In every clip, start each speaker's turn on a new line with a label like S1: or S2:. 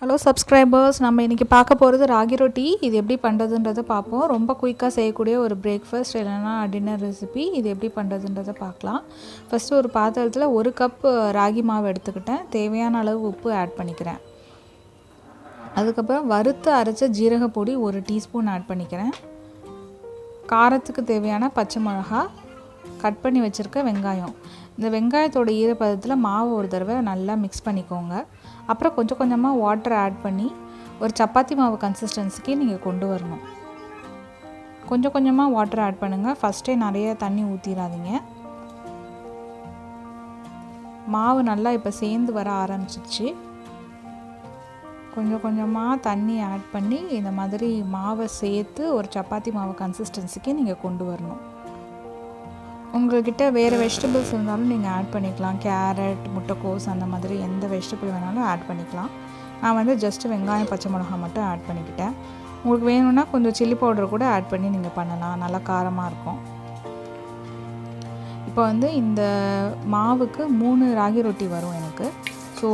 S1: Hello subscribers, நம்ம இன்றைக்கி பார்க்க போகிறது ராகி ரொட்டி. இது எப்படி பண்ணுறதுன்றதை பார்ப்போம். ரொம்ப குயிக்காக செய்யக்கூடிய ஒரு பிரேக்ஃபாஸ்ட் இல்லைனா டின்னர் ரெசிபி. இது எப்படி பண்ணுறதுன்றதை பார்க்கலாம். ஃபஸ்ட்டு ஒரு பாத்திரத்தில் 1 கப் ராகி மாவு எடுத்துக்கிட்டேன். தேவையான அளவு உப்பு ஆட் பண்ணிக்கிறேன். அதுக்கப்புறம் வறுத்து அரைச்ச ஜீரக பொடி 1 டீஸ்பூன் ஆட் பண்ணிக்கிறேன். காரத்துக்கு தேவையான பச்சை மிளகா, கட் பண்ணி வச்சுருக்க வெங்காயம். இந்த வெங்காயத்தோட ஈரப்பதத்தில் மாவு ஒரு தடவை நல்லா மிக்ஸ் பண்ணிக்கோங்க. அப்புறம் கொஞ்சம் கொஞ்சமாக வாட்டர் ஆட் பண்ணி ஒரு சப்பாத்தி மாவு கன்சிஸ்டன்சிக்கு நீங்கள் கொண்டு வரணும். கொஞ்சம் கொஞ்சமாக வாட்டர் ஆட் பண்ணுங்கள். ஃபஸ்ட்டே நிறைய தண்ணி ஊற்றிடாதீங்க. மாவு நல்லா இப்போ சேர்ந்து வர ஆரம்பிச்சிடுச்சு. கொஞ்சம் கொஞ்சமாக தண்ணி ஆட் பண்ணி இந்த மாதிரி மாவை சேர்த்து ஒரு சப்பாத்தி மாவு கன்சிஸ்டன்சிக்கு நீங்கள் கொண்டு வரணும். உங்கள்கிட்ட வேறு வெஜிடபிள்ஸ் இருந்தாலும் நீங்கள் ஆட் பண்ணிக்கலாம். கேரட், முட்டைக்கோஸ் அந்த மாதிரி எந்த வெஜிடபிள் வேணாலும் ஆட் பண்ணிக்கலாம். நான் வந்து ஜஸ்ட்டு வெங்காயம், பச்சை மிளகா மட்டும் ஆட் பண்ணிக்கிட்டேன். உங்களுக்கு வேணும்னா கொஞ்சம் சில்லி பவுடர் கூட ஆட் பண்ணி நீங்கள் பண்ணலாம். நல்லா காரமாக இருக்கும். இப்போ வந்து இந்த மாவுக்கு 3 ராகி ரொட்டி வரும் எனக்கு. ஸோ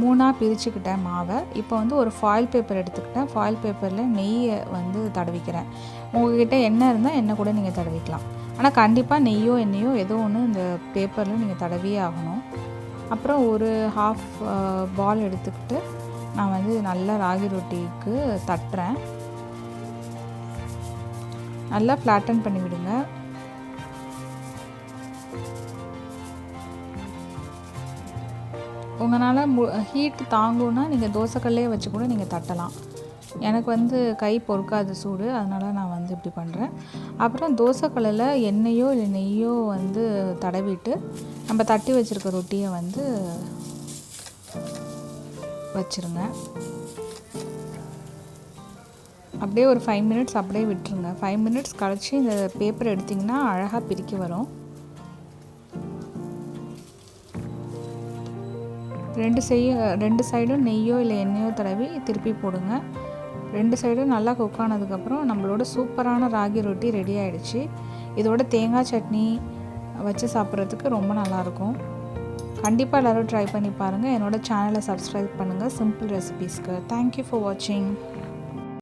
S1: 3ஆக பிரிச்சுக்கிட்டேன் மாவை. இப்போ வந்து ஒரு ஃபாயில் பேப்பர் எடுத்துக்கிட்டேன். ஃபாயில் பேப்பரில் நெய்யை வந்து தடவிக்கிறேன். உங்கள்கிட்ட எண்ணெய் இருந்தால் எண்ணெய் கூட நீங்கள் தடவிக்கலாம். ஆனால் கண்டிப்பாக நெய்யோ எண்ணெயோ ஏதோ ஒன்று இந்த பேப்பரில் நீங்கள் தடவியே ஆகணும். அப்புறம் ஒரு ஹாஃப் பால் எடுத்துக்கிட்டு நான் வந்து நல்லா ராகி ரொட்டிக்கு தட்டுறேன். நல்லா ஃப்ளாட்டன் பண்ணி விடுங்க. உங்களால் ஹீட் தாங்குன்னா நீங்கள் தோசைக்கல்லே வச்சு கூட நீங்கள் தட்டலாம். எனக்கு வந்து கை பொறுக்காது சூடு, அதனால் நான் வந்து இப்படி பண்ணுறேன். அப்புறம் தோசைக்கல்லில் எண்ணெயோ இல்லை நெய்யோ வந்து தடவிட்டு நம்ம தட்டி வச்சுருக்க ரொட்டியை வந்து வச்சுருங்க. அப்படியே ஒரு 5 மினிட்ஸ் அப்படியே விட்டுருங்க. 5 மினிட்ஸ் கழிச்சு இந்த பேப்பர் எடுத்திங்கன்னா அழகாக பிரிக்க வரும். 2 சைடும் நெய்யோ இல்லை எண்ணெயோ தடவி திருப்பி போடுங்க. 2 சைடும் நல்லா குக் ஆனதுக்கப்புறம் நம்மளோட சூப்பரான ராகி ரொட்டி ரெடி ஆகிடுச்சு. இதோட தேங்காய் சட்னி வச்சு சாப்பிட்றதுக்கு ரொம்ப நல்லாயிருக்கும். கண்டிப்பாக எல்லோரும் ட்ரை பண்ணி பாருங்கள். என்னோடய சேனலை சப்ஸ்கிரைப் பண்ணுங்கள் சிம்பிள் ரெசிபீஸ்க்கு. தேங்க்யூ ஃபார் வாட்சிங்.